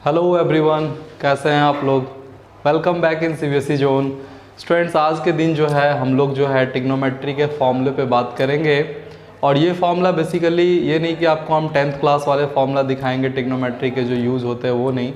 Hello everyone, कैसे हैं आप लोग। Welcome back in CBSE zone. Students, आज के दिन जो है हम लोग जो है ट्रिग्नोमेट्री के फॉर्मूले पे बात करेंगे। और ये फॉर्मूला बेसिकली ये नहीं कि आपको हम 10th क्लास वाले फॉर्मूला दिखाएंगे ट्रिग्नोमेट्री के जो यूज़ होते हैं, वो नहीं।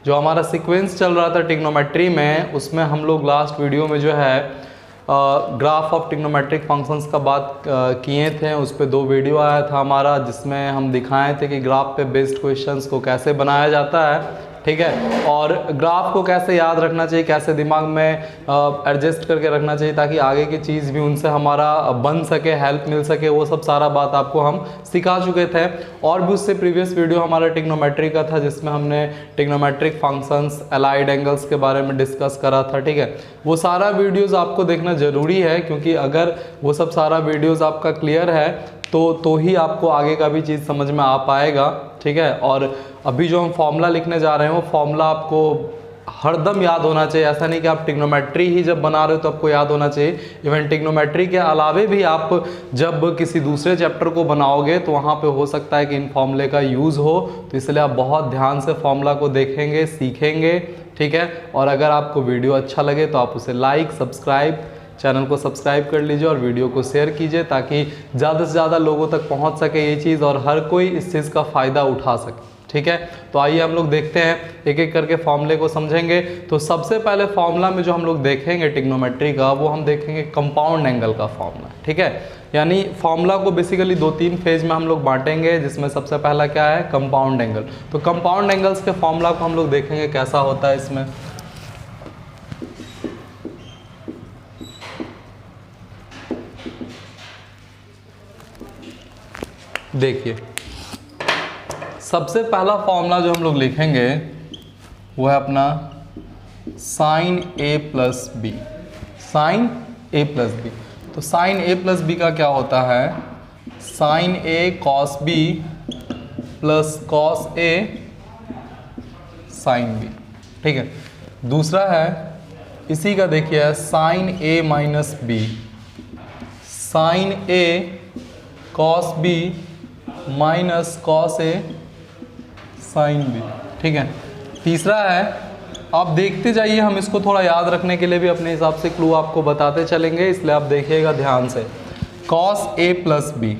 जो हमारा सीक्वेंस चल रहा था ट्रिग्नोमेट्री में, उसमें हम लोग लास्ट वीडियो में जो है ग्राफ ऑफ ट्रिग्नोमेट्रिक फंक्शंस का बात किए थे। उस पर 2 वीडियो आया था हमारा, जिसमें हम दिखाए थे कि ग्राफ पे बेस्ड क्वेश्चंस को कैसे बनाया जाता है, ठीक है। और ग्राफ को कैसे याद रखना चाहिए, कैसे दिमाग में एडजस्ट करके रखना चाहिए ताकि आगे की चीज़ भी उनसे हमारा बन सके, हेल्प मिल सके, वो सब सारा बात आपको हम सिखा चुके थे। और भी उससे प्रीवियस वीडियो हमारा ट्रिग्नोमेट्री का था, जिसमें हमने ट्रिग्नोमेट्रिक फंक्शंस, एलाइड एंगल्स के बारे में डिस्कस करा था, ठीक है। वो सारा वीडियोज़ आपको देखना ज़रूरी है, क्योंकि अगर वो सब सारा वीडियोज़ आपका क्लियर है तो ही आपको आगे का भी चीज़ समझ में आ पाएगा, ठीक है। और अभी जो हम फॉर्मूला लिखने जा रहे हैं वो फॉर्मूला आपको हरदम याद होना चाहिए। ऐसा नहीं कि आप ट्रिग्नोमेट्री ही जब बना रहे हो तो आपको याद होना चाहिए। इवन ट्रिग्नोमेट्री के अलावे भी आप जब किसी दूसरे चैप्टर को बनाओगे तो वहाँ पे हो सकता है कि इन फॉर्मूले का यूज़ हो, तो इसलिए आप बहुत ध्यान से फॉर्मूला को देखेंगे, सीखेंगे, ठीक है। और अगर आपको वीडियो अच्छा लगे तो आप उसे लाइक, सब्सक्राइब, चैनल को सब्सक्राइब कर लीजिए और वीडियो को शेयर कीजिए ताकि ज़्यादा से ज़्यादा लोगों तक पहुंच सके ये चीज़ और हर कोई इस चीज़ का फ़ायदा उठा सके, ठीक है। तो आइए हम लोग देखते हैं, एक एक करके फॉर्मूले को समझेंगे। तो सबसे पहले फॉर्मूला में जो हम लोग देखेंगे ट्रिग्नोमेट्री का, वो हम देखेंगे कंपाउंड एंगल का फॉर्मूला, ठीक है। यानी फॉर्मूला को बेसिकली 2-3 फेज में हम लोग बांटेंगे, जिसमें सबसे पहला क्या है, कंपाउंड एंगल। तो कंपाउंड एंगल्स के फॉर्मूला को हम लोग देखेंगे कैसा होता है इसमें। देखिए, सबसे पहला फॉर्मूला जो हम लोग लिखेंगे वो है अपना साइन ए प्लस बी। साइन ए प्लस बी, तो साइन ए प्लस बी का क्या होता है, sign A cos B plus cos A sine B, ठीक है। दूसरा है इसी का, देखिए साइन ए माइनस बी, साइन ए कॉस बी माइनस कॉस ए साइन बी, ठीक है। तीसरा है, आप देखते जाइए, हम इसको थोड़ा याद रखने के लिए भी अपने हिसाब से क्लू आपको बताते चलेंगे, इसलिए आप देखिएगा ध्यान से। Cos a plus B,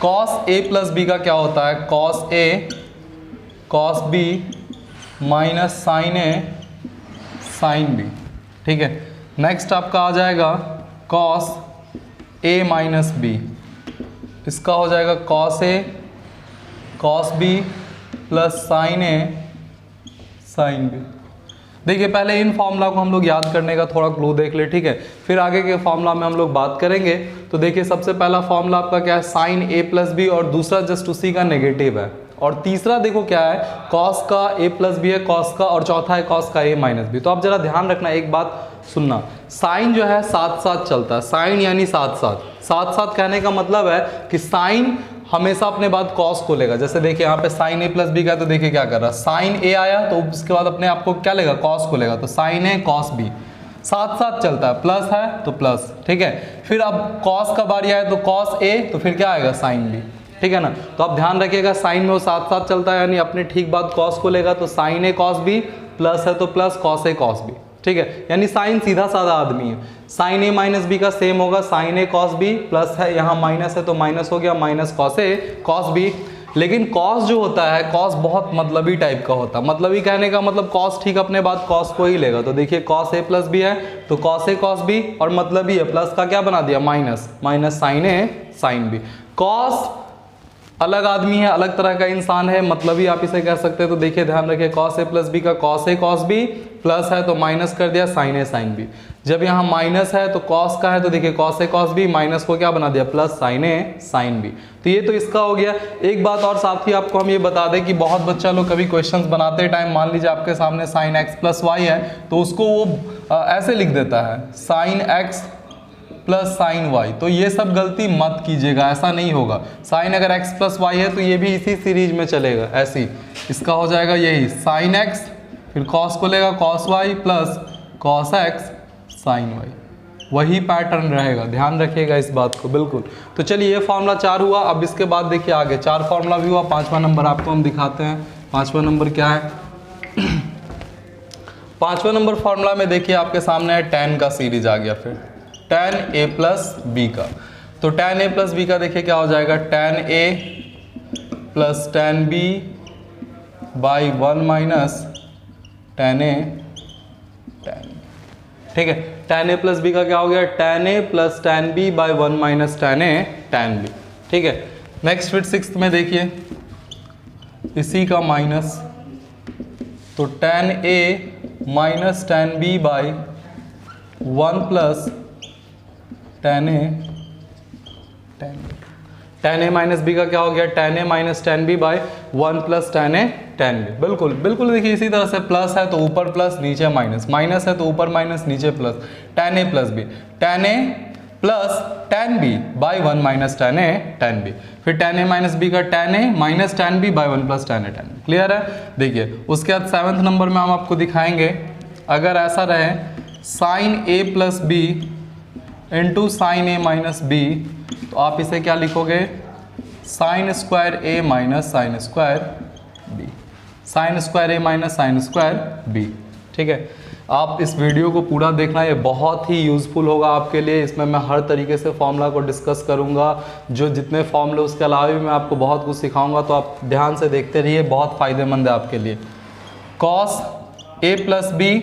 cos a plus B का क्या होता है, cos a cos B minus sine a sine B, ठीक है। नेक्स्ट आपका आ जाएगा कॉस ए माइनस बी, इसका हो जाएगा cos a cos B plus sine a sine B. देखिए, पहले इन फॉर्मूला को हम लोग याद करने का थोड़ा क्लू देख ले, ठीक है। फिर आगे के फॉर्मूला में हम लोग बात करेंगे। तो देखिए, सबसे पहला फॉर्मूला आपका क्या है, साइन ए प्लस बी, और दूसरा जस्ट उसी का नेगेटिव है। और तीसरा देखो क्या है, कॉस का ए प्लस बी है कॉस का, और चौथा है कॉस का ए माइनस बी। तो आप जरा ध्यान रखना, एक बात सुनना, साइन जो है साथ साथ चलता है। साइन यानी साथ साथ, साथ साथ कहने का मतलब है कि साइन हमेशा अपने बाद कॉस को लेगा। जैसे देखिए यहाँ पे साइन ए प्लस बी का, तो देखिए क्या कर रहा है, साइन ए आया तो उसके बाद अपने आप को क्या लेगा, कॉस को लेगा। तो साइन ए कॉस बी साथ साथ चलता है, प्लस है तो प्लस, ठीक है। फिर अब कॉस का बारी आया तो कॉस ए, तो फिर क्या आएगा, साइन बी, ठीक है ना। तो आप ध्यान रखिएगा, साइन में वो साथ साथ चलता है, यानी अपने ठीक बाद कॉस को लेगा। तो साइन ए कॉस बी, प्लस है तो plus, cos a cos B, ठीक है। यानी साइन सीधा साधा आदमी है। साइन ए माइनस बी का सेम होगा, साइन ए कॉस बी, प्लस है यहाँ माइनस है तो माइनस हो गया, minus cos a cos B. लेकिन कॉस जो होता है, कॉस बहुत मतलबी टाइप का होता है। मतलबी कहने का मतलब कॉस ठीक अपने बाद कॉस को ही लेगा। तो देखिए कॉस ए प्लस बी है तो कॉस ए कॉस बी, और मतलबी है, प्लस का क्या बना दिया, minus, minus sine a sine B. Cos अलग आदमी है, अलग तरह का इंसान है, मतलबी आप इसे कह सकते हैं। तो देखिए ध्यान रखिए, कॉस ए प्लस बी का cos a cos B, plus है तो माइनस कर दिया साइन ए साइन बी। जब यहाँ माइनस है तो कॉस का है, तो देखिए cos a cos B, minus को क्या बना दिया, plus sine a sine B. तो ये तो इसका हो गया। एक बात और साथ ही आपको हम ये बता दें कि बहुत बच्चा लोग कभी क्वेश्चंस बनाते टाइम, मान लीजिए आपके सामने साइन एक्स प्लस वाई है, तो उसको वो ऐसे लिख देता है, sine X plus sine Y. तो ये सब गलती मत कीजिएगा, ऐसा नहीं होगा। साइन अगर x प्लस वाई है तो ये भी इसी सीरीज में चलेगा, ऐसी इसका हो जाएगा यही, साइन x फिर कॉस को लेगा cos Y plus cos X sine Y, वही पैटर्न रहेगा, ध्यान रखिएगा इस बात को बिल्कुल। तो चलिए ये फॉर्मूला 4 हुआ। अब इसके बाद देखिए आगे 4 फॉर्मूला भी हुआ, 5वां नंबर आपको हम दिखाते हैं। पांचवा नंबर क्या है? पांचवा नंबर फॉर्मूला में देखिए आपके सामने है tan का सीरीज आ गया, फिर tan a प्लस बी का। तो tan a प्लस बी का देखिए क्या हो जाएगा, tan a plus tan b by 1 minus tan a tan b। ठीक है, tan a प्लस बी का क्या हो गया, tan a plus tan b by 1 minus tan a tan b। ठीक है, नेक्स्ट फिर सिक्स्थ में देखिए इसी का माइनस, तो tan a minus tan b by 1 plus tan a tan b। tan a minus b का क्या हो गया, tan a minus tan b by 1 plus tan a tan b। बिल्कुल बिल्कुल देखिए इसी तरह से, प्लस है तो ऊपर प्लस नीचे माइनस, माइनस है तो ऊपर माइनस नीचे plus, tan a plus b, tan a plus tan b by 1 minus tan a tan b, फिर tan a माइनस b का tan a minus tan b by 1 plus tan a tan b। Clear है? देखिए उसके बाद seventh number में हम आपको दिखाएंगे, अगर ऐसा रहे sine a plus B into sine a minus b, तो आप इसे क्या लिखोगे, sine square a minus sine square b, sine square a minus sine square b। ठीक है, आप इस वीडियो को पूरा देखना, ये बहुत ही यूज़फुल होगा आपके लिए। इसमें मैं हर तरीके से फॉर्मूला को डिस्कस करूंगा, जो जितने फॉर्मूले उसके अलावा भी मैं आपको बहुत कुछ सिखाऊंगा, तो आप ध्यान से देखते रहिए, बहुत फ़ायदेमंद है आपके लिए। Cos a plus B,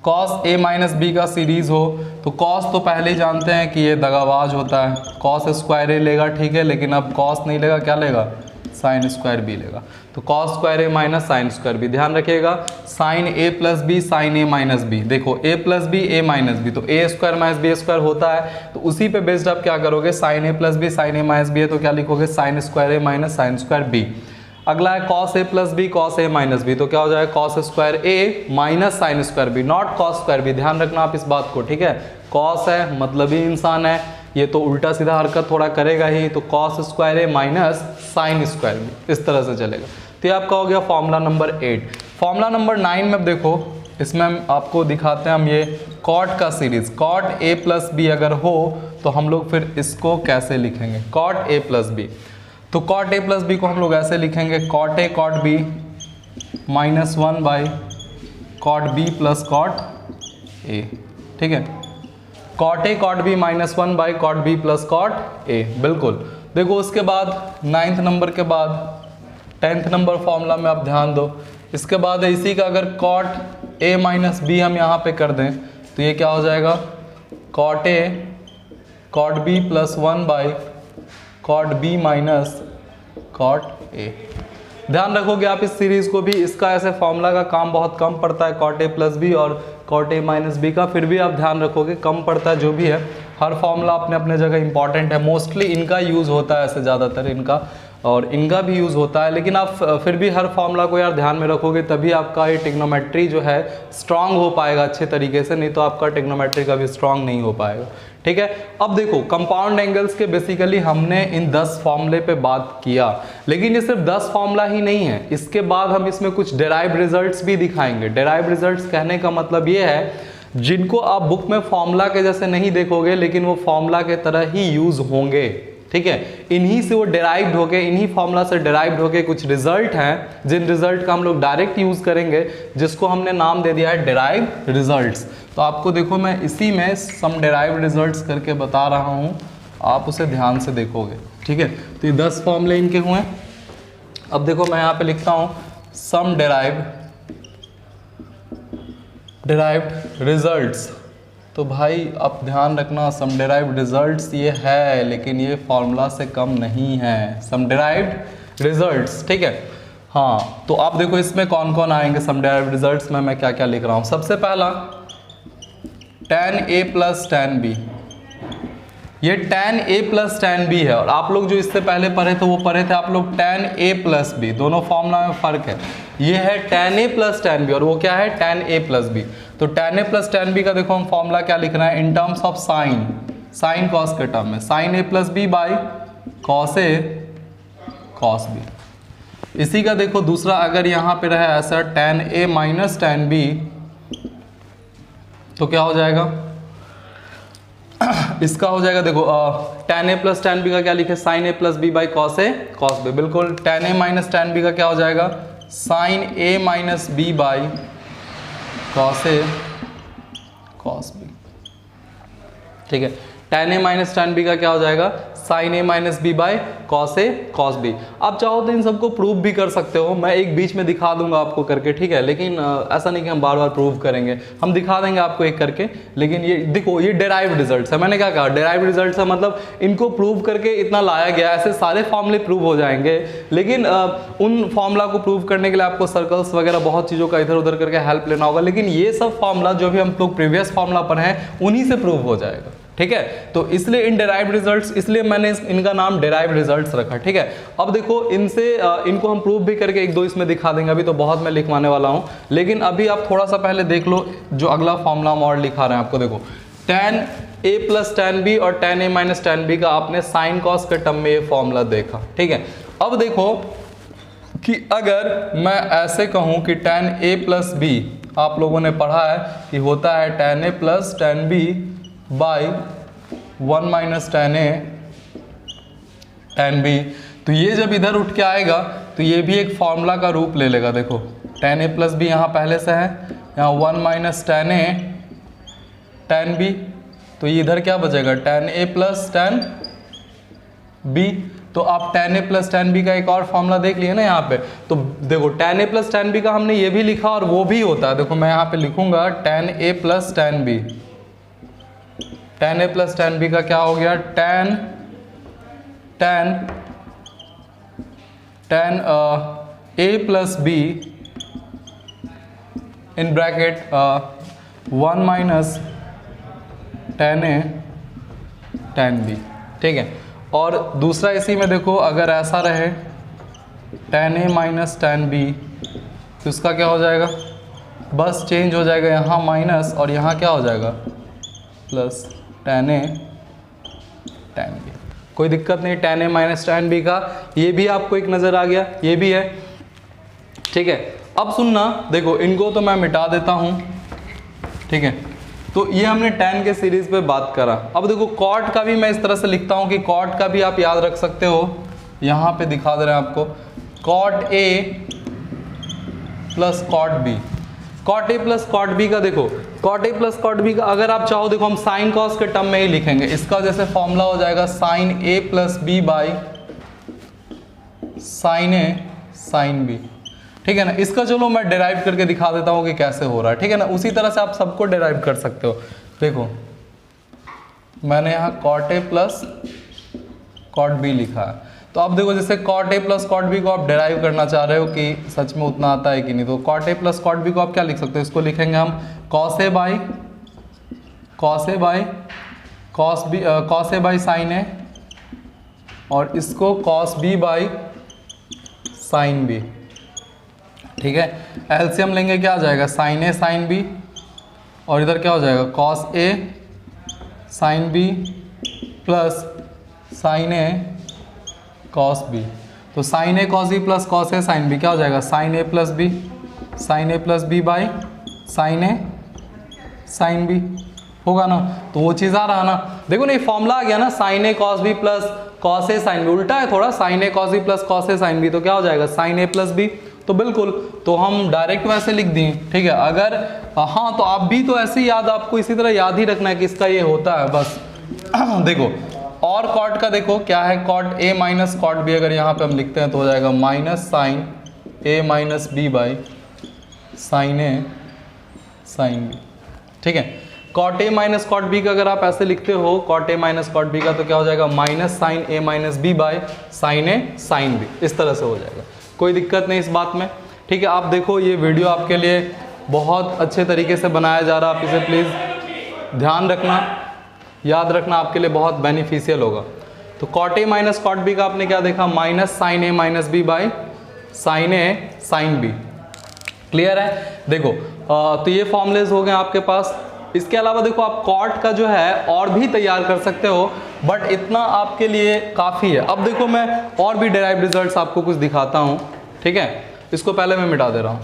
cos a minus B का सीरीज़ हो तो कॉस तो पहले ही जानते हैं कि ये दगाबाज होता है, कॉस स्क्वायर ए लेगा, ठीक है, लेकिन अब कॉस नहीं लेगा, क्या लेगा, साइन स्क्वायर बी लेगा। तो cos square A minus sine square B, ध्यान रखिएगा, साइन ए प्लस बी साइन ए माइनस बी, देखो ए प्लस बी ए माइनस बी, तो ए स्क्वायर माइनस बी स्क्वायर होता है, तो उसी पे बेस्ड आप क्या करोगे, साइन ए प्लस बी साइन ए माइनस बी है तो क्या लिखोगे, sine square A minus sine square B. अगला है cos a plus B cos a minus B, तो क्या हो जाएगा, cos square A minus sine square B, not cos square B, ध्यान रखना आप इस बात को, ठीक है। कॉस है मतलब ही इंसान है, ये तो उल्टा सीधा हरकत थोड़ा करेगा ही, तो cos square A minus sine square B, इस तरह से चलेगा। तो ये आपका हो गया फॉर्मूला नंबर 8। फॉर्मूला नंबर 9 में देखो, इसमें हम आपको दिखाते हैं हम ये कॉट का series, cot A plus B अगर हो तो हम लोग फिर इसको कैसे लिखेंगे, कॉट ए प्लस बी। तो कॉट ए प्लस बी को हम लोग ऐसे लिखेंगे, cot A cot B minus 1 by cot B plus cot A, ठीक है, cot A cot B minus 1 by cot B plus cot A, बिल्कुल। देखो उसके बाद 9th नंबर के बाद 10th नंबर फॉर्मूला में आप ध्यान दो, इसके बाद इसी का अगर कॉट ए माइनस बी हम यहाँ पे कर दें तो ये क्या हो जाएगा, cot A cot B plus 1 by cot B minus cot a. ध्यान रखोगे आप इस सीरीज को भी, इसका ऐसे फॉर्मूला का काम बहुत कम पड़ता है, कॉट ए प्लस बी और कॉट ए माइनस बी का, फिर भी आप ध्यान रखोगे कम पड़ता है, जो भी है हर फॉर्मूला अपने अपने जगह इंपॉर्टेंट है, मोस्टली इनका यूज़ होता है ऐसे ज़्यादातर इनका, और इनका भी यूज़ होता है, लेकिन आप फिर भी हर फॉर्मूला को यार ध्यान में रखोगे तभी आपका ये टिग्नोमेट्री जो है स्ट्रांग हो पाएगा अच्छे तरीके से, नहीं तो आपका टिग्नोमेट्री कभी स्ट्रांग नहीं हो पाएगा, ठीक है। अब देखो कंपाउंड एंगल्स के बेसिकली हमने इन 10 फॉर्मूले पे बात किया, लेकिन ये सिर्फ 10 फॉर्मूला ही नहीं है, इसके बाद हम इसमें कुछ डेराइव रिजल्ट्स भी दिखाएंगे। डेराइव रिजल्ट्स कहने का मतलब ये है जिनको आप बुक में फॉर्मूला के जैसे नहीं देखोगे, लेकिन वो फॉर्मूला के तरह ही यूज होंगे, ठीक है, इन्हीं से वो डेराइव्ड होके, इन्हीं फॉर्मूला से डेराइव्ड होके कुछ रिजल्ट हैं, जिन रिजल्ट का हम लोग डायरेक्ट यूज करेंगे, जिसको हमने नाम दे दिया है डेराइव रिजल्ट्स। तो आपको देखो मैं इसी में सम डेराइव रिजल्ट्स करके बता रहा हूँ, आप उसे ध्यान से देखोगे, ठीक है। तो ये 10 फॉर्मूले इनके हुए। अब देखो मैं यहाँ पे लिखता हूँ सम डेराइव्ड रिजल्ट्स, तो भाई अब ध्यान रखना सम डेराइव्ड रिजल्ट्स ये है, लेकिन ये फॉर्मूला से कम नहीं है, सम डेराइव्ड रिजल्ट्स, ठीक है। हाँ, तो आप देखो इसमें कौन कौन आएंगे सम डेराइव्ड रिजल्ट्स में, मैं क्या क्या लिख रहा हूँ। सबसे पहला tan a plus tan b, ये tan a plus tan b है, और आप लोग जो इससे पहले पढ़े थे वो पढ़े थे आप लोग tan a प्लस b, दोनों फॉर्मूला में फ़र्क है। ये है tan a plus tan b और वो क्या है tan a प्लस b। तो tan a plus tan b का देखो हम फॉर्मूला क्या लिख रहे हैं, in terms of sine, sine cos के टर्म में, sine a plus b by cos a cos b। इसी का देखो दूसरा अगर यहाँ पे रहे ऐसा tan a minus tan b, तो क्या हो जाएगा इसका हो जाएगा देखो tan a plus tan b का क्या लिखे, sin a plus b by cos a cos b, बिल्कुल tan a minus tan b का क्या हो जाएगा, sin a minus b by cos a cos b, ठीक है। tan a minus tan b का क्या हो जाएगा, sin a minus b by cos a cos b. आप चाहो तो इन सबको प्रूव भी कर सकते हो, मैं एक बीच में दिखा दूंगा आपको करके, ठीक है, लेकिन ऐसा नहीं कि हम बार बार प्रूव करेंगे, हम दिखा देंगे आपको एक करके। लेकिन ये देखो ये डेराइव्ड रिजल्ट्स है, मैंने क्या कहा डेराइव्ड रिजल्ट्स है, मतलब इनको प्रूव करके इतना लाया गया, ऐसे सारे फॉर्मूले प्रूव हो जाएंगे, लेकिन उन फॉर्मूला को प्रूव करने के लिए आपको सर्कल्स वगैरह बहुत चीज़ों का इधर उधर करके हेल्प लेना होगा, लेकिन ये सब फॉर्मूला जो भी हम लोग प्रीवियस फॉर्मूला पर हैं उन्हीं से प्रूव हो जाएगा, ठीक है। तो इसलिए इन डेराइव्ड रिजल्ट्स, इसलिए मैंने इनका नाम डेराइव्ड रिजल्ट्स रखा, ठीक है। अब देखो इनसे इनको हम प्रूव भी करके एक दो इसमें दिखा देंगे, अभी तो बहुत मैं लिखवाने वाला हूं, लेकिन अभी आप थोड़ा सा पहले देख लो जो अगला फॉर्मूला हम और लिखा रहे हैं आपको। देखो tan a plus tan b और tan a minus tan b का आपने साइन कॉस के टर्म में ये फॉर्मूला देखा, ठीक है। अब देखो कि अगर मैं ऐसे कहूं कि tan a प्लस b, आप लोगों ने पढ़ा है कि होता है tan a plus tan b by 1 minus tan a tan b, तो ये जब इधर उठ के आएगा तो ये भी एक फॉर्मूला का रूप ले लेगा। देखो tan a प्लस b यहाँ पहले से है, यहाँ 1 minus tan a tan b, तो ये इधर क्या बचेगा tan a plus tan b। तो आप tan a plus tan b का एक और फॉर्मूला देख लिए ना यहाँ पे, तो देखो tan a plus tan b का हमने ये भी लिखा और वो भी होता है। देखो मैं यहाँ पे लिखूंगा tan a plus tan b, tan a plus tan b का क्या हो गया, tan a plus b in bracket 1 minus tan a tan b, ठीक है। और दूसरा इसी में देखो अगर ऐसा रहे tan a minus tan b, तो इसका क्या हो जाएगा, बस चेंज हो जाएगा, यहाँ माइनस और यहाँ क्या हो जाएगा plus tan a tan b, कोई दिक्कत नहीं। tan a minus tan b का ये भी आपको एक नज़र आ गया, ये भी है, ठीक है। अब सुनना, देखो इनको तो मैं मिटा देता हूँ, ठीक है। तो ये हमने tan के सीरीज पे बात करा। अब देखो cot का भी मैं इस तरह से लिखता हूँ कि cot का भी आप याद रख सकते हो, यहाँ पे दिखा दे रहे हैं आपको, cot a plus cot b। cot a plus cot b का देखो, cot a plus cot b का अगर आप चाहो देखो हम साइन कॉस के टर्म में ही लिखेंगे, इसका जैसे फॉर्मूला हो जाएगा sine a plus b by sine a sine b, ठीक है ना। इसका चलो मैं डेराइव करके दिखा देता हूँ कि कैसे हो रहा है, ठीक है ना। उसी तरह से आप सबको डेराइव कर सकते हो। देखो मैंने यहाँ cot a plus cot b लिखा है, तो अब देखो जैसे cot a plus cot b को आप डेराइव करना चाह रहे हो कि सच में उतना आता है कि नहीं, तो cot a plus cot b को आप क्या लिख सकते हो, इसको लिखेंगे हम cos a by sine a, और इसको cos b by sign b, ठीक है। एलसीएम लेंगे क्या आ जाएगा साइन a साइन b, और इधर क्या हो जाएगा cos a sine b plus sine a cos b, तो sine a cos b plus cos a sine b क्या हो जाएगा sine a plus b by sine a sine b, होगा ना। तो वो चीज़ आ रहा ना, देखो ना ये फॉर्मूला आ गया ना, sine a cos b plus cos a sine b, उल्टा है थोड़ा, sine a cos b plus cos a sine b, तो क्या हो जाएगा साइन a प्लस b, तो बिल्कुल तो हम डायरेक्ट वैसे लिख दिए, ठीक है। अगर हाँ तो आप भी तो ऐसे ही याद, आपको इसी तरह याद ही रखना है कि इसका ये होता है बस। देखो और कॉट का देखो क्या है, cot a minus cot b, अगर यहाँ पे हम लिखते हैं तो हो जाएगा minus sine a minus b by sine a sine b, ठीक है। Cot a minus cot b का अगर आप ऐसे लिखते हो cot a minus cot b का, तो क्या हो जाएगा minus sine a minus b by sine a sine b, इस तरह से हो जाएगा, कोई दिक्कत नहीं इस बात में, ठीक है। आप देखो ये वीडियो आपके लिए बहुत अच्छे तरीके से बनाया जा रहा है, आप इसे प्लीज़ ध्यान रखना, याद रखना, आपके लिए बहुत बेनिफिशियल होगा। तो cot a minus cot b का आपने क्या देखा, minus sine a minus b by sine a sine b, clear है। देखो तो ये फॉर्मूलेज हो गए आपके पास। इसके अलावा देखो आप कॉट का जो है और भी तैयार कर सकते हो, बट इतना आपके लिए काफ़ी है। अब देखो मैं और भी डेराइव रिजल्ट्स आपको कुछ दिखाता हूँ, ठीक है। इसको पहले मैं मिटा दे रहा हूँ।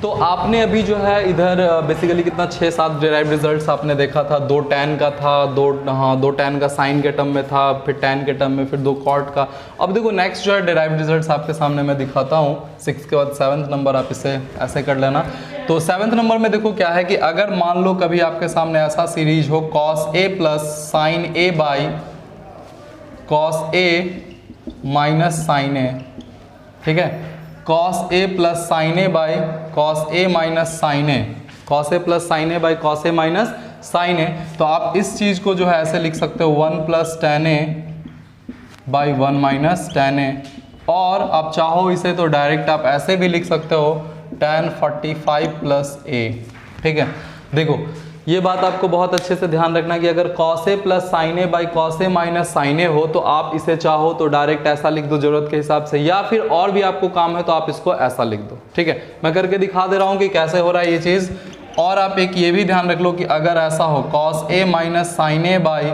तो आपने अभी जो है इधर बेसिकली कितना 6-7 डिराइव रिजल्ट्स आपने देखा था। 2 tan का था, 2 tan का साइन के टर्म में था, फिर tan के टर्म में, फिर 2 cot का। अब देखो नेक्स्ट जो है डिराइव रिजल्ट्स आपके सामने मैं दिखाता हूँ। 6 के बाद 7th नंबर आप इसे ऐसे कर लेना। तो 7th नंबर में देखो क्या है कि अगर मान लो कभी आपके सामने ऐसा सीरीज हो cos a plus sine a by cos a minus sine a, ठीक है, cos a plus sine a by cos a minus sine a, cos a plus sine a by cos a minus sine a. तो आप इस चीज़ को जो है ऐसे लिख सकते हो 1 plus tan a by 1 minus tan a, और आप चाहो इसे तो डायरेक्ट आप ऐसे भी लिख सकते हो tan 45 प्लस a, ठीक है। देखो ये बात आपको बहुत अच्छे से ध्यान रखना कि अगर cos a plus sine a by cos a minus sine a हो तो आप इसे चाहो तो डायरेक्ट ऐसा लिख दो ज़रूरत के हिसाब से, या फिर और भी आपको काम है तो आप इसको ऐसा लिख दो, ठीक है। मैं करके दिखा दे रहा हूँ कि कैसे हो रहा है ये चीज़। और आप एक ये भी ध्यान रख लो कि अगर ऐसा हो cos a minus sine a by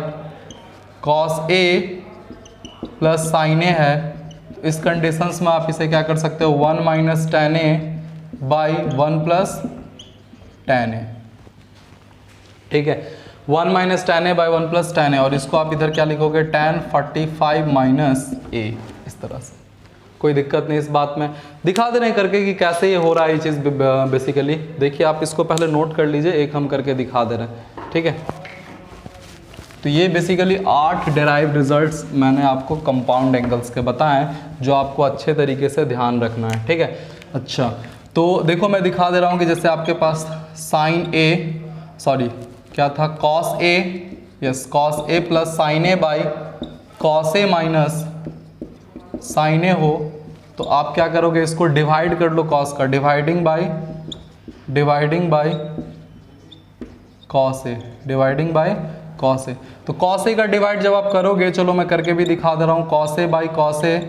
cos a plus sine a है, इस कंडीशंस में आप इसे क्या कर सकते हो 1 minus tan a by 1 plus tan a, ठीक है। 1 minus tan a by 1 plus tan a, और इसको आप इधर क्या लिखोगे tan 45 माइनस ए, इस तरह से। कोई दिक्कत नहीं इस बात में, दिखा दे रहे हैं करके कि कैसे ये हो रहा है ये चीज़ बेसिकली। देखिए आप इसको पहले नोट कर लीजिए, एक हम करके दिखा दे रहे हैं, ठीक है। तो ये बेसिकली 8 डेराइव रिजल्ट्स मैंने आपको कंपाउंड एंगल्स के बताएं जो आपको अच्छे तरीके से ध्यान रखना है, ठीक है। अच्छा तो देखो मैं दिखा दे रहा हूँ कि जैसे आपके पास साइन ए, सॉरी क्या था, cos a, yes cos a plus sine a by cos a minus sine a हो, तो आप क्या करोगे, इसको डिवाइड कर लो cos का, dividing by cos a, dividing by cos a। तो cos a का डिवाइड जब आप करोगे, चलो मैं करके भी दिखा दे रहा हूँ, cos a by cos a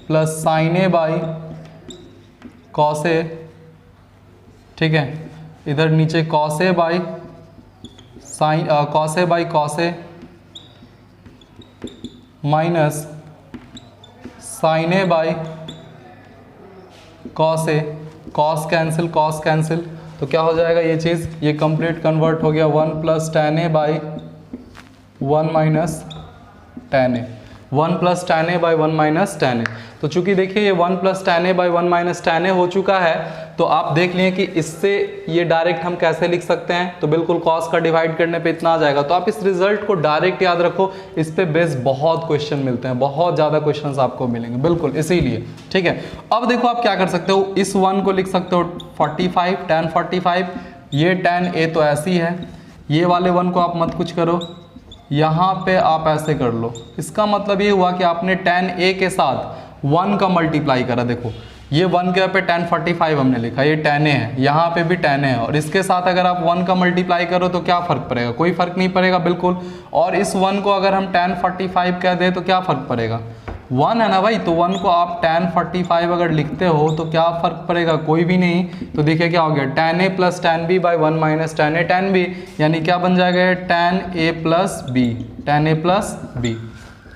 plus sine a by cos a, ठीक है। इधर नीचे cos a by sine cos a by cos a minus sine a by cos a, cos cancel, तो क्या हो जाएगा ये चीज़, ये कंप्लीट कन्वर्ट हो गया 1 plus tan a by 1 minus tan a, 1 plus tan a by 1 minus tan a. तो चूंकि देखिए ये 1 plus tan a by 1 minus tan a हो चुका है, तो आप देख लिए कि इससे ये डायरेक्ट हम कैसे लिख सकते हैं, तो बिल्कुल cos का डिवाइड करने पे इतना आ जाएगा। तो आप इस रिजल्ट को डायरेक्ट याद रखो, इस पे बेस बहुत क्वेश्चन मिलते हैं, बहुत ज़्यादा क्वेश्चंस आपको मिलेंगे, बिल्कुल इसीलिए, ठीक है। अब देखो आप क्या कर सकते हो, इस 1 को लिख सकते हो 45 tan 45, ये tan a तो ऐसी है, ये वाले 1 को आप मत कुछ करो, यहाँ पे आप ऐसे कर लो। इसका मतलब ये हुआ कि आपने tan a के साथ 1 का मल्टीप्लाई करा। देखो ये 1 के यहाँ पे tan 45 हमने लिखा, ये tan a है, यहाँ पे भी tan a है, और इसके साथ अगर आप 1 का मल्टीप्लाई करो तो क्या फ़र्क पड़ेगा, कोई फ़र्क नहीं पड़ेगा बिल्कुल। और इस 1 को अगर हम tan 45 कह दें तो क्या फ़र्क पड़ेगा, 1 है ना भाई, तो 1 को आप tan 45 अगर लिखते हो तो क्या फ़र्क पड़ेगा, कोई भी नहीं। तो देखिए क्या हो गया, tan a plus tan b by 1 minus tan a tan b, यानी क्या बन जाएगा tan a plus b, tan a plus b,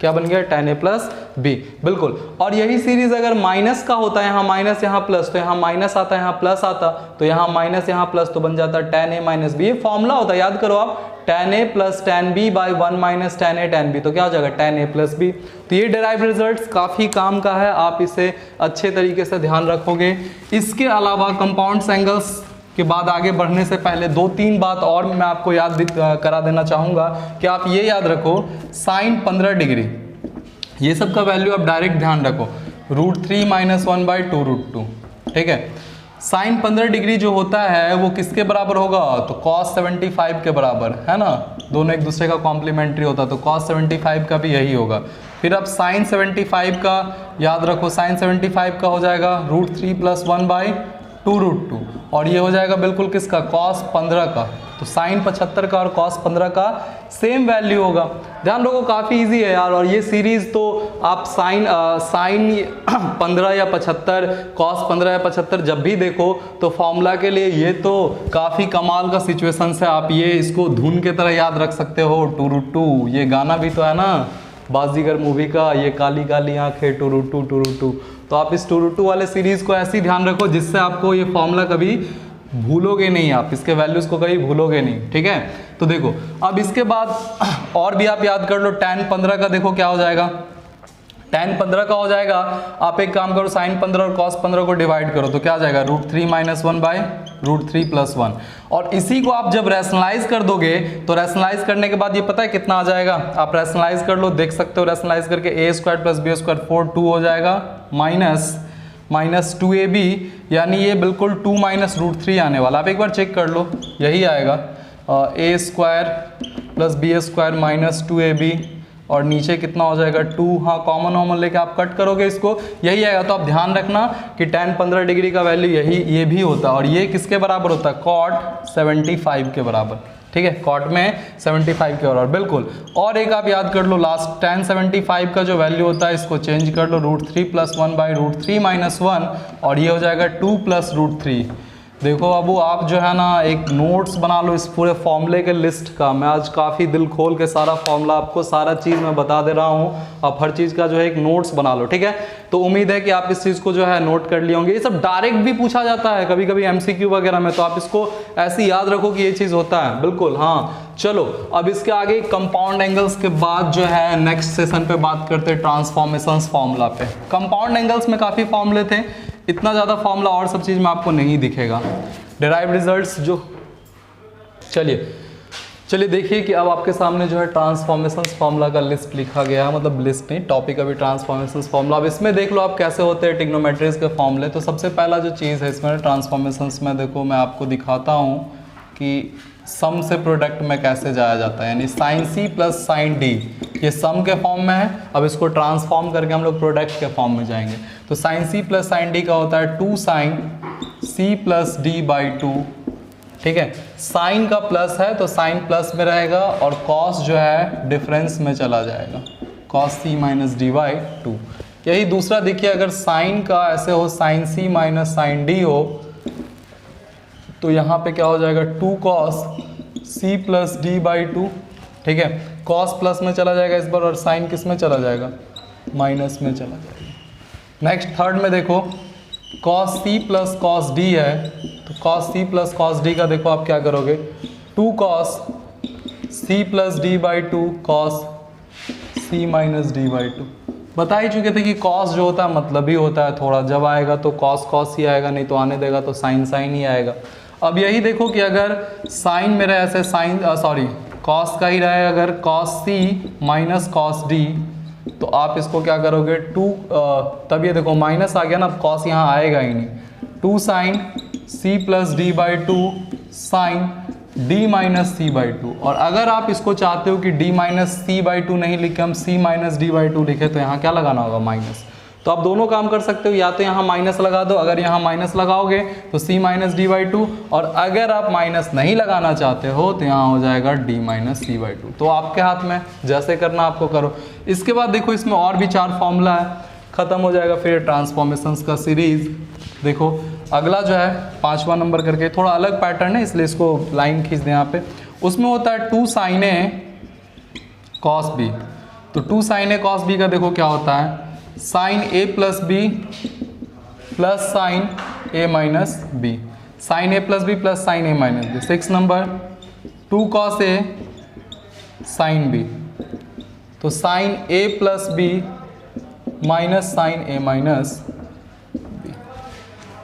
क्या बन गया tan a प्लस b, बिल्कुल। और यही सीरीज अगर माइनस का होता है, यहाँ माइनस यहाँ प्लस, तो यहाँ माइनस आता है यहाँ प्लस आता, तो यहाँ माइनस यहाँ प्लस, तो बन जाता है tan a माइनस b। ये फॉर्मूला होता है, याद करो आप, tan a plus tan b by 1 minus tan a tan b, तो क्या हो जाएगा tan a प्लस b। तो ये डेराइव रिजल्ट्स काफ़ी काम का है, आप इसे अच्छे तरीके से ध्यान रखोगे। इसके अलावा कंपाउंड्स एंगल्स के बाद आगे बढ़ने से पहले 2-3 बात और मैं आपको याद करा देना चाहूँगा कि आप ये याद रखो, साइन 15 डिग्री, ये सब का वैल्यू आप डायरेक्ट ध्यान रखो, √3 माइनस 1 बाई 2√2, ठीक है। साइन 15 डिग्री जो होता है वो किसके बराबर होगा, तो cos 75 के बराबर, है ना, दोनों एक दूसरे का कॉम्प्लीमेंट्री होता है, तो cos 75 का भी यही होगा। फिर अब साइन 75 का याद रखो, साइन 75 का हो जाएगा √3 प्लस 1 बाई 2√2, और ये हो जाएगा बिल्कुल किसका, cos 15 का। तो साइन 75 का और cos 15 का सेम वैल्यू होगा। ध्यान रखो काफ़ी इजी है यार, और ये सीरीज़ तो आप साइन 15 या 75, cos 15 या 75 जब भी देखो तो फॉर्मूला के लिए ये तो काफ़ी कमाल का सिचुएशन है। आप ये इसको धुन के तरह याद रख सकते हो, 2√2, ये गाना भी तो है ना बाजीगर मूवी का, ये काली काली आंखें 2√2 2√2, तो आप इस 2 रूट 2 वाले सीरीज़ को ऐसे ही ध्यान रखो जिससे आपको ये फॉर्मूला कभी भूलोगे नहीं, आप इसके वैल्यूज़ को कभी भूलोगे नहीं, ठीक है। तो देखो अब इसके बाद और भी आप याद कर लो, tan 15 का देखो क्या हो जाएगा, tan 15 का हो जाएगा, आप एक काम करो sin 15 और cos 15 को डिवाइड करो तो क्या आ जाएगा √3 - 1 बाई √3 + 1। और इसी को आप जब रैशनलाइज कर दोगे तो रैशनलाइज करने के बाद ये पता है कितना आ जाएगा, आप रैशनलाइज कर लो, देख सकते हो रैशनलाइज करके a² + b² 4 2 हो जाएगा माइनस 2ab, यानी ये बिल्कुल 2 - √3 आने वाला। आप एक बार चेक कर लो, यही आएगा a² + b² - 2ab और नीचे कितना हो जाएगा 2, हाँ कॉमन लेके आप कट करोगे इसको, यही आएगा। तो आप ध्यान रखना कि tan 15 डिग्री का वैल्यू ये भी होता है और ये किसके बराबर होता है, cot 75 के बराबर, ठीक है, कॉट में 75 के बराबर बिल्कुल। और एक आप याद कर लो लास्ट, tan 75 का जो वैल्यू होता है इसको चेंज कर लो √3 + 1 बाई √3 - 1 और ये हो जाएगा 2 + √3। देखो बाबू आप जो है ना एक नोट्स बना लो इस पूरे फॉर्मूले के लिस्ट का। मैं आज काफ़ी दिल खोल के सारा फॉर्मूला आपको सारा चीज़ मैं बता दे रहा हूँ, आप हर चीज़ का जो है एक नोट्स बना लो, ठीक है। तो उम्मीद है कि आप इस चीज़ को जो है नोट कर लिए होंगे। ये सब डायरेक्ट भी पूछा जाता है कभी कभी MCQ वगैरह में, तो आप इसको ऐसे याद रखो कि ये चीज़ होता है बिल्कुल। हाँ चलो अब इसके आगे कंपाउंड एंगल्स के बाद जो है नेक्स्ट सेशन पे बात करते हैं ट्रांसफॉर्मेशंस फॉर्मूला पे। कंपाउंड एंगल्स में काफ़ी फॉर्मूले थे, इतना ज़्यादा फॉर्मूला और सब चीज़ में आपको नहीं दिखेगा। डिराइव रिजल्ट्स जो चलिए देखिए कि अब आपके सामने जो है ट्रांसफॉर्मेशंस फॉर्मूला का लिस्ट लिखा गया है, मतलब लिस्ट नहीं टॉपिक अभी ट्रांसफॉर्मेशंस फॉर्मूला। अब इसमें देख लो आप कैसे होते हैं ट्रिग्नोमेट्रीज के फॉर्मूले। तो सबसे पहला जो चीज़ है इसमें ट्रांसफॉर्मेशंस में, देखो मैं आपको दिखाता हूँ कि सम से प्रोडक्ट में कैसे जाया जाता है, यानी sin c + sin d ये सम के फॉर्म में है, अब इसको ट्रांसफॉर्म करके हम लोग प्रोडक्ट के फॉर्म में जाएंगे। तो sin c + sin d का होता है 2 sin c + d/2, ठीक है। साइन का प्लस है तो साइन प्लस में रहेगा और कॉस जो है डिफरेंस में चला जाएगा, cos c - d/2। यही दूसरा देखिए, अगर साइन का ऐसे हो sin c - sin d हो तो यहाँ पे क्या हो जाएगा 2 cos c + d/2, ठीक है। cos प्लस में चला जाएगा इस बार और साइन किस में चला जाएगा, माइनस में चला जाएगा। नेक्स्ट थर्ड में देखो cos c + cos d है, तो cos c + cos d का देखो आप क्या करोगे 2 cos c + d/2 cos c - d/2। बता ही चुके थे कि cos जो होता है मतलब ही होता है थोड़ा, जब आएगा तो cos ही आएगा, नहीं तो आने देगा तो sin ही आएगा। अब यही देखो कि अगर साइन मेरा ऐसे cos का ही रहे, अगर cos c - cos d तो आप इसको क्या करोगे 2 तब ये देखो माइनस आ गया ना, अब cos यहाँ आएगा ही नहीं, 2 sin c + d/2 sin d - c/2। और अगर आप इसको चाहते हो कि d - c/2 नहीं लिखे, हम c - d/2 लिखे, तो यहाँ क्या लगाना होगा माइनस। तो आप दोनों काम कर सकते हो, या तो यहाँ माइनस लगा दो, अगर यहाँ माइनस लगाओगे तो c - d/2, और अगर आप माइनस नहीं लगाना चाहते हो तो यहाँ हो जाएगा d - c/2। तो आपके हाथ में, जैसे करना आपको करो। इसके बाद देखो इसमें और भी 4 फॉर्मूला है, ख़त्म हो जाएगा फिर ट्रांसफॉर्मेशंस का सीरीज़। देखो अगला जो है 5वां नंबर करके, थोड़ा अलग पैटर्न है इसलिए इसको लाइन खींच दें यहाँ पे। उसमें होता है 2 sin a cos b। तो 2 sin a cos b का देखो क्या होता है, sin a + b + sin a - b, sin a + b + sin a - b। 6 number 2 cos a sin b, तो sin a + b - sin a - b।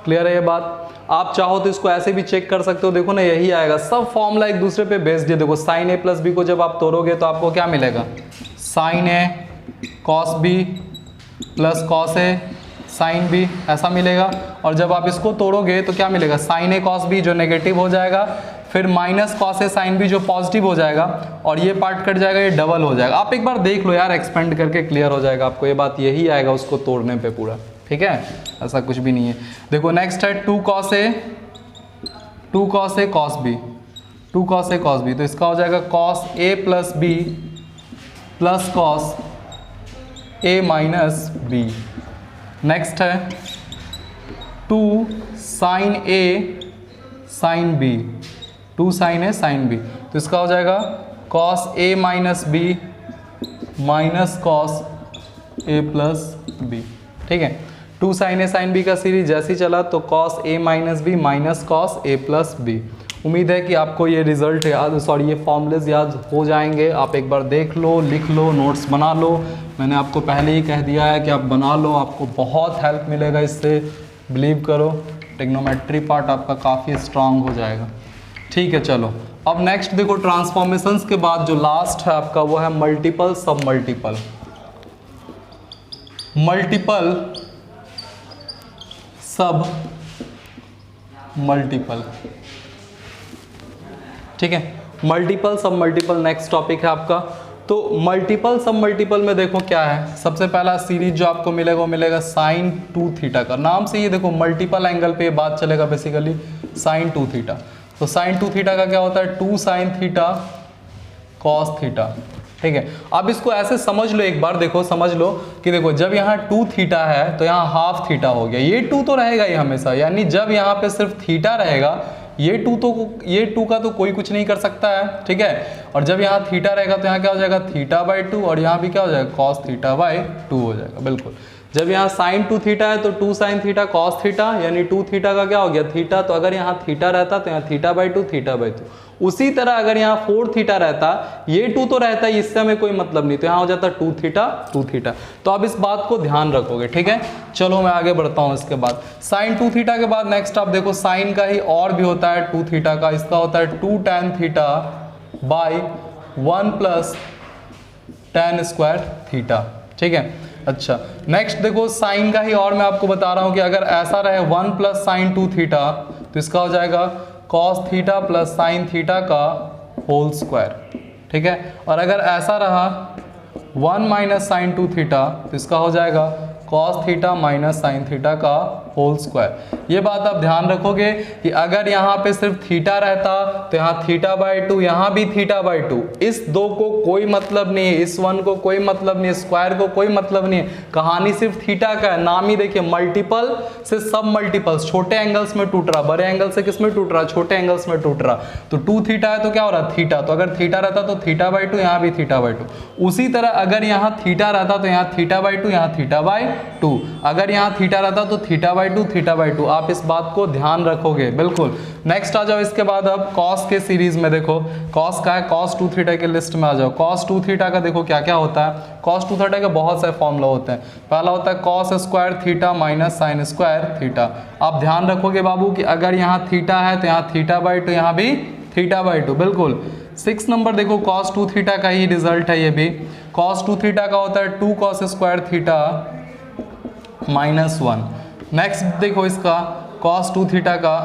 Clear है ये बात। आप चाहो तो इसको ऐसे भी चेक कर सकते हो, देखो ना यही आएगा, सब फॉर्मूला एक दूसरे पे बेस्ड है। देखो sin a + b को जब आप तोड़ोगे तो आपको क्या मिलेगा, sin a cos b + cos a sin b, ऐसा मिलेगा। और जब आप इसको तोड़ोगे तो क्या मिलेगा, sin a cos b जो नेगेटिव हो जाएगा, फिर minus cos a sin b जो पॉजिटिव हो जाएगा, और ये पार्ट कट जाएगा, ये डबल हो जाएगा। आप एक बार देख लो यार, एक्सपेंड करके क्लियर हो जाएगा आपको ये बात, यही आएगा उसको तोड़ने पे पूरा, ठीक है, ऐसा कुछ भी नहीं है। देखो नेक्स्ट है 2 cos a cos b, 2 cos a cos b, तो इसका हो जाएगा cos a + b + cos a - b। Next है 2 sin a sin b, 2 sin a sin b, तो इसका हो जाएगा cos a - b - cos a + b, ठीक है। Two sine a sine b का सीरीज जैसे ही चला तो cos a minus b minus cos a plus b. उम्मीद है कि आपको ये रिजल्ट याद, सॉरी ये फॉर्मूलेज याद हो जाएंगे। आप एक बार देख लो, लिख लो, नोट्स बना लो। मैंने आपको पहले ही कह दिया है कि आप बना लो, आपको बहुत हेल्प मिलेगा इससे, बिलीव करो। ट्रिग्नोमेट्री पार्ट आपका काफ़ी स्ट्रांग हो जाएगा। ठीक है, चलो अब नेक्स्ट देखो, ट्रांसफॉर्मेशंस के बाद जो लास्ट है आपका वो है मल्टीपल सब मल्टीपल। मल्टीपल सब मल्टीपल, ठीक है, मल्टीपल सब मल्टीपल नेक्स्ट टॉपिक है आपका। तो मल्टीपल सब मल्टीपल में देखो क्या है, सबसे पहला सीरीज जो आपको मिलेगा वो मिलेगा साइन 2 थीटा का। नाम से ये देखो मल्टीपल एंगल पे ये बात चलेगा बेसिकली, साइन 2 थीटा। तो साइन 2 थीटा का क्या होता है, 2 साइन थीटा कॉस थीटा। ठीक है, अब इसको ऐसे समझ लो, एक बार देखो समझ लो कि देखो जब यहाँ 2 थीटा है तो यहाँ हाफ थीटा हो गया, ये 2 तो रहेगा ही हमेशा, यानी जब यहाँ पे सिर्फ थीटा रहेगा ये 2 का तो कोई कुछ नहीं कर सकता है। ठीक है, और जब यहाँ थीटा रहेगा तो यहाँ क्या हो जाएगा, थीटा बाई 2, और यहाँ भी क्या हो जाएगा, कॉस थीटा बाई 2 हो जाएगा। बिल्कुल, जब यहाँ साइन 2 थीटा है तो 2 साइन थीटा कॉस थीटा, यानी 2 थीटा का क्या हो गया, थीटा। तो अगर यहाँ थीटा रहता तो यहाँ थीटा बाई 2 थीटा बाई 2। उसी तरह अगर यहाँ 4 थीटा रहता, ये 2 तो रहता है, इससे हमें कोई मतलब नहीं, तो यहाँ हो जाता 2 थीटा 2 थीटा। तो अब इस बात को ध्यान रखोगे। ठीक है, चलो मैं आगे बढ़ता हूँ। इसके बाद साइन 2 थीटा के बाद नेक्स्ट आप देखो साइन का ही और भी होता है 2 थीटा का, इसका होता है 2 tan theta by 1 plus tan square theta. ठीक है, अच्छा नेक्स्ट देखो साइन का ही और मैं आपको बता रहा हूं कि अगर ऐसा रहे 1 प्लस साइन 2 थीटा तो इसका हो जाएगा cos theta plus sine theta का होल स्क्वायर। ठीक है, और अगर ऐसा रहा 1 माइनस साइन 2 थीटा तो इसका हो जाएगा cos theta minus sine theta का होल स्क्वायर। ये बात आप ध्यान रखोगे कि अगर यहाँ पे सिर्फ थीटा रहता तो यहाँ थीटा बाई 2, यहाँ भी थीटा बाई 2। इस 2 को कोई मतलब नहीं है, इस 1 को कोई मतलब नहीं है, स्क्वायर को कोई मतलब नहीं है, कहानी सिर्फ थीटा का है। नाम ही देखिए, मल्टीपल से सब मल्टीपल्स, छोटे एंगल्स में टूट रहा, बड़े एंगल से किस में टूट रहा, छोटे एंगल्स में टूट रहा। तो 2 थीटा है तो क्या हो रहा, थीटा। तो अगर थीटा रहता तो थीटा बाई 2, यहाँ भी थीटा बाई 2। उसी तरह अगर यहाँ थीटा रहता तो यहाँ थीटा बाई 2, यहाँ थीटा बाई 2। अगर यहाँ थीटा रहता तो थीटा बाई 2 थीटा बाई 2। आप इस बात को ध्यान रखोगे। बिल्कुल, नेक्स्ट आ जाओ इसके बाद अब कॉस के सीरीज में देखो, कॉस का है, कॉस 2 थीटा के लिस्ट में आ जाओ। कॉस 2 थीटा का देखो क्या क्या होता है। कॉस 2 थीटा के बहुत सारे फॉर्मूला होते हैं। पहला होता है cos square theta minus sine square theta. आप ध्यान रखोगे बाबू कि अगर यहाँ थीटा है तो यहाँ थीटा बाई 2, यहाँ भी थीटा बाई 2। बिल्कुल, 6 नंबर देखो कॉस 2 थीटा का ही रिजल्ट है ये भी। कॉस 2 थीटा का होता है 2 cos square theta minus 1। Next देखो इसका कॉस 2 थीटा का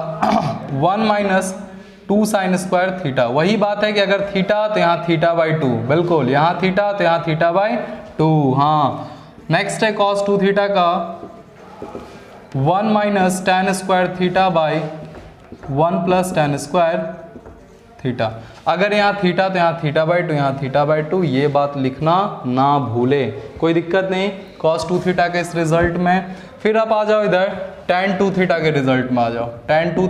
1 माइनस 2 साइन स्क्वायर थीटा। वही बात है कि अगर थीटा तो यहाँ थीटा बाई 2। बिल्कुल, यहाँ थीटा तो यहाँ थीटा बाई 2। हाँ, नेक्स्ट है कॉस 2 थीटा का 1 minus tan square theta by 1 plus tan square theta. अगर यहाँ थीटा तो यहाँ थीटा बाई 2, यहाँ थीटा बाई 2। ये बात लिखना ना भूले, कोई दिक्कत नहीं कॉस 2 थीटा के इस रिजल्ट में। फिर आप आ जाओ इधर टैन 2 थीटा के रिजल्ट में आ जाओ। टैन 2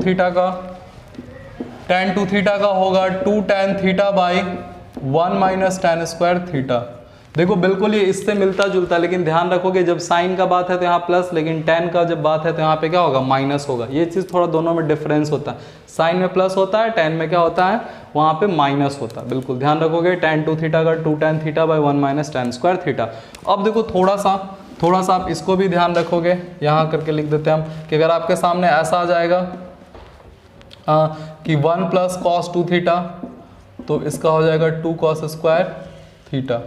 थीटा का होगा 2 tan theta by 1 minus tan square theta. देखो बिल्कुल ये इससे मिलता जुलता, लेकिन ध्यान रखोगे जब साइन का बात है तो यहाँ प्लस, लेकिन टैन का जब बात है तो यहाँ पे क्या होगा, माइनस होगा। ये चीज़ थोड़ा दोनों में डिफरेंस होता है, साइन में प्लस होता है, टैन में क्या होता है, वहाँ पे माइनस होता है। बिल्कुल ध्यान रखोगे टैन 2 थीटा का 2 tan theta by 1 minus tan square theta. अब देखो थोड़ा सा आप इसको भी ध्यान रखोगे, यहाँ करके लिख देते हैं हम कि अगर आपके सामने ऐसा आ जाएगा कि 1 प्लस कॉस 2 थीटा तो इसका हो जाएगा 2 cos square theta.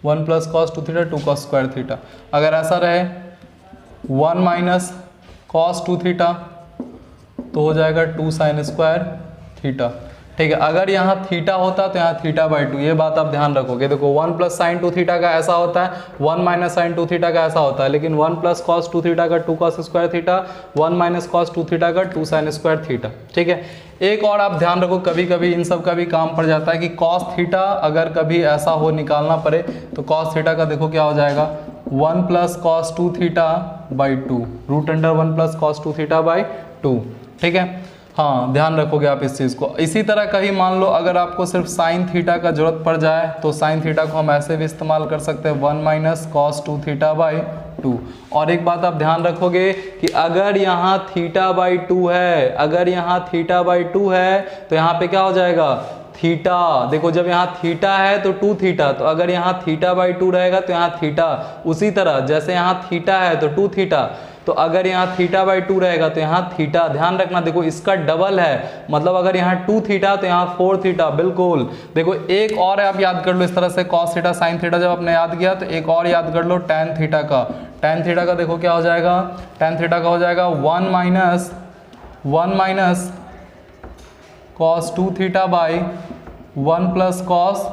1 plus cos 2 theta 2 cos square theta. अगर ऐसा रहे 1 माइनस कॉस 2 थीटा तो हो जाएगा 2 साइन स्क्वायर थीटा। ठीक है, अगर यहाँ थीटा होता तो यहाँ थीटा बाई 2। ये बात आप ध्यान रखोगे। देखो 1 प्लस साइन 2 थीटा का ऐसा होता है, 1 माइनस साइन 2 थीटा का ऐसा होता है, लेकिन 1 प्लस कॉस 2 थीटा का 2 cos square theta, 1 minus cos 2 theta का 2 साइन स्क्वायर थीटा। ठीक है, एक और आप ध्यान रखो, कभी कभी इन सब का भी काम पड़ जाता है कि कॉस थीटा अगर कभी ऐसा हो निकालना पड़े तो कॉस थीटा का देखो क्या हो जाएगा, 1 plus cos 2 theta by 2, root under 1 plus cos 2 theta by 2। ठीक है, हाँ ध्यान रखोगे आप इस चीज़ को। इसी तरह कहीं मान लो अगर आपको सिर्फ साइन थीटा का जरूरत पड़ जाए तो साइन थीटा को हम ऐसे भी इस्तेमाल कर सकते हैं, 1 माइनस कॉस 2 थीटा बाई 2। और एक बात आप ध्यान रखोगे कि अगर यहाँ थीटा बाई 2 है, अगर यहाँ थीटा बाई 2 है तो यहाँ पे क्या हो जाएगा थीटा। देखो जब यहाँ थीटा है तो 2 थीटा, तो अगर यहाँ थीटा बाई 2 रहेगा तो यहाँ थीटा। उसी तरह जैसे यहाँ थीटा है तो 2 थीटा, तो अगर यहाँ थीटा बाई 2 रहेगा तो यहाँ थीटा। ध्यान रखना देखो इसका डबल है, मतलब अगर यहाँ 2 थीटा तो यहाँ 4 थीटा। बिल्कुल। देखो एक और आप याद कर लो इस तरह से, कॉस थीटा साइन थीटा जब आपने याद किया तो एक और याद कर लो टेन थीटा का। टेन थीटा का देखो क्या हो जाएगा, टेन थीटा का हो जाएगा 1 minus cos 2 theta by 1 plus cos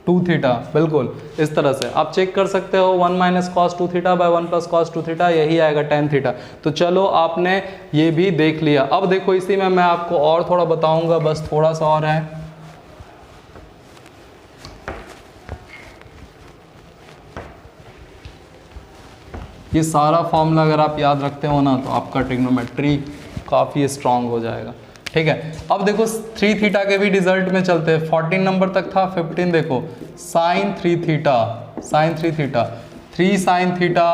2 theta. बिल्कुल इस तरह से आप चेक कर सकते हो, 1 minus cos 2 theta by 1 plus cos 2 theta, यही आएगा टेन थीटा। तो चलो आपने ये भी देख लिया। अब देखो इसी में मैं आपको और थोड़ा बताऊंगा, बस थोड़ा सा और है। ये सारा फॉर्मूला अगर आप याद रखते हो ना तो आपका ट्रिग्नोमेट्री काफ़ी स्ट्रांग हो जाएगा। ठीक है, अब देखो 3 थीटा के भी रिजल्ट में चलते हैं। 14 नंबर तक था, 15 देखो sine 3 theta, sine 3 theta, 3 sine theta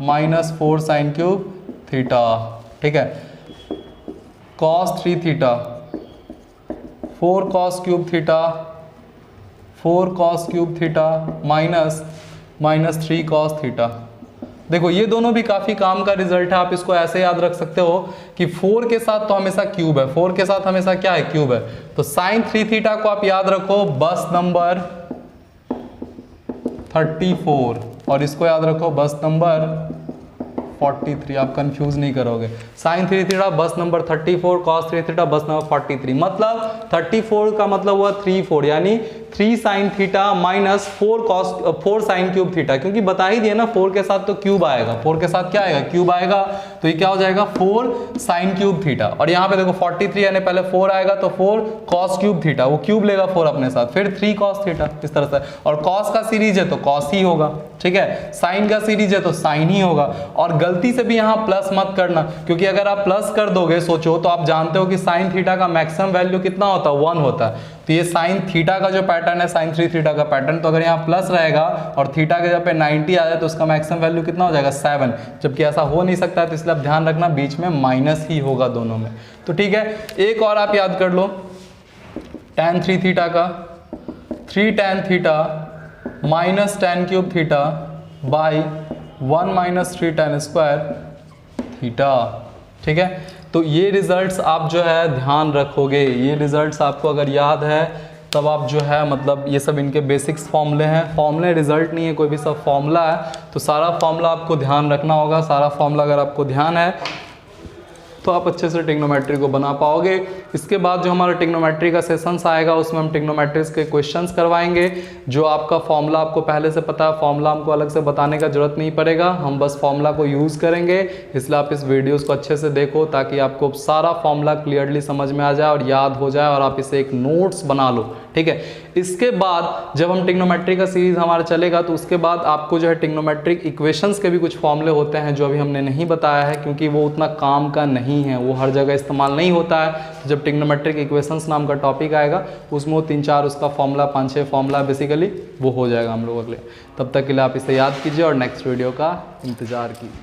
minus 4 sine cube theta. ठीक है, cos 3 theta, 4 cos cube theta, 4 cos cube theta minus 3 cos theta. देखो ये दोनों भी काफ़ी काम का रिजल्ट है। आप इसको ऐसे याद रख सकते हो कि 4 के साथ तो हमेशा क्यूब है, 4 के साथ हमेशा क्या है क्यूब है। तो साइन 3 थीटा को आप याद रखो बस नंबर 34 और इसको याद रखो बस नंबर 43। आप कंफ्यूज नहीं करोगे। साइन 3 थीटा बस नंबर 34, कॉस 3 थीटा बस नंबर 43। मतलब 34 का मतलब हुआ 3 यानी 3 sine theta minus 4 sine cube theta, क्योंकि बता ही दिया ना 4 के साथ तो क्यूब आएगा, 4 के साथ क्या आएगा क्यूब आएगा। तो ये क्या हो जाएगा 4 साइन क्यूब थीटा। और यहाँ पे देखो 43 यानी पहले 4 आएगा तो 4 कॉस क्यूब थीटा, वो क्यूब लेगा 4 अपने साथ, फिर 3 कॉस थीटा इस तरह से। और कॉस का सीरीज है तो कॉस ही होगा। ठीक है, साइन का सीरीज है तो साइन ही होगा। और गलती से भी यहाँ प्लस मत करना, क्योंकि अगर आप प्लस कर दोगे सोचो तो आप जानते हो कि साइन थीटा का मैक्सिमम वैल्यू कितना होता है 1 होता है। तो ये साइन थीटा का जो पैटर्न है साइन 3 थीटा का पैटर्न, तो अगर यहाँ प्लस रहेगा और थीटा के जगह पे 90 आ जाए तो उसका मैक्सिमम वैल्यू कितना हो जाएगा 7, जबकि ऐसा हो नहीं सकता है। तो इसलिए आप ध्यान रखना बीच में माइनस ही होगा दोनों में। तो ठीक है, एक और आप याद कर लो tan 3 थीटा का 3 tan theta minus tan cube theta by 1 minus 3 tan square theta. ठीक है, तो ये रिजल्ट्स आप जो है ध्यान रखोगे। ये रिजल्ट्स आपको अगर याद है तब आप जो है मतलब ये सब इनके बेसिक्स फॉर्मूले हैं। फॉर्मूले रिजल्ट नहीं है, कोई भी सब फॉर्मूला है। तो सारा फॉर्मूला आपको ध्यान रखना होगा। सारा फॉर्मूला अगर आपको ध्यान है तो आप अच्छे से ट्रिग्नोमेट्री को बना पाओगे। इसके बाद जो हमारा ट्रिग्नोमेट्री का सेशंस आएगा उसमें हम ट्रिग्नोमेट्रीज के क्वेश्चंस करवाएंगे। जो आपका फॉर्मूला आपको पहले से पता है, फॉर्मूला हमको अलग से बताने का जरूरत नहीं पड़ेगा, हम बस फॉर्मूला को यूज़ करेंगे। इसलिए आप इस वीडियोज़ को अच्छे से देखो ताकि आपको सारा फॉर्मूला क्लियरली समझ में आ जाए और याद हो जाए और आप इसे एक नोट्स बना लो। ठीक है, इसके बाद जब हम ट्रिग्नोमेट्री का सीरीज हमारा चलेगा तो उसके बाद आपको जो है ट्रिग्नोमेट्रिक इक्वेशंस के भी कुछ फॉर्मूले होते हैं जो अभी हमने नहीं बताया है, क्योंकि वो उतना काम का नहीं है, वो हर जगह इस्तेमाल नहीं होता है। तो जब ट्रिग्नोमेट्रिक इक्वेशंस नाम का टॉपिक आएगा उसमें वो 3-4 उसका फॉर्मूला 5-6 फॉर्मूला बेसिकली वो हो जाएगा हम लोगों के लिए। तब तक के लिए आप इसे याद कीजिए और नेक्स्ट वीडियो का इंतज़ार कीजिए।